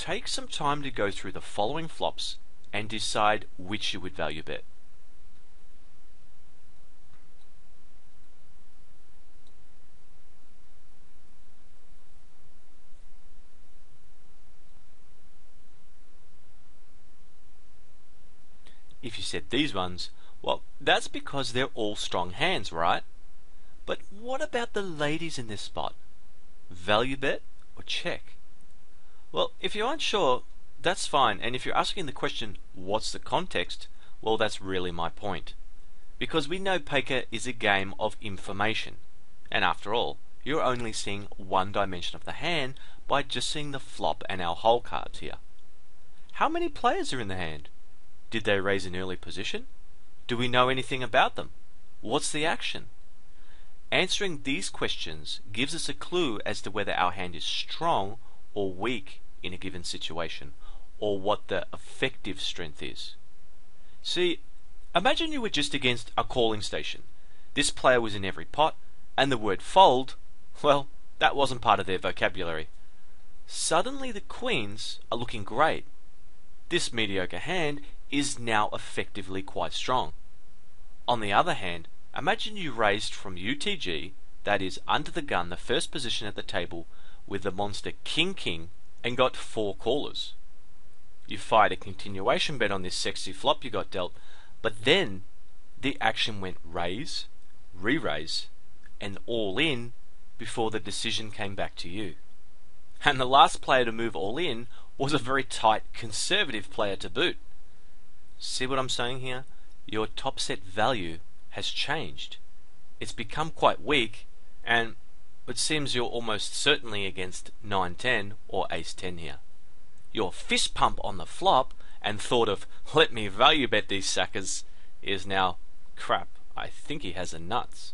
take some time to go through the following flops and decide which you would value bet. If you said these ones, well, that's because they're all strong hands, right? But what about the ladies in this spot? Value bet or check? Well, if you aren't sure, that's fine, and if you're asking the question, what's the context? Well, that's really my point. Because we know poker is a game of information, and after all, you're only seeing one dimension of the hand by just seeing the flop and our hole cards here. How many players are in the hand? Did they raise an early position? Do we know anything about them? What's the action? Answering these questions gives us a clue as to whether our hand is strong or weak in a given situation, or what the effective strength is. See, imagine you were just against a calling station. This player was in every pot, and the word fold, well, that wasn't part of their vocabulary. Suddenly the queens are looking great. This mediocre hand is now effectively quite strong. On the other hand, imagine you raised from UTG, that is under the gun, the first position at the table, with the monster King and got 4 callers. You fired a continuation bet on this sexy flop you got dealt, but then the action went raise, re-raise, and all in before the decision came back to you. And the last player to move all in was a very tight conservative player to boot. See what I'm saying here? Your top set value has changed. It's become quite weak, and it seems you're almost certainly against 9-10 or ace-10 here. Your fist pump on the flop and thought of, let me value bet these suckers, is now, crap, I think he has the nuts.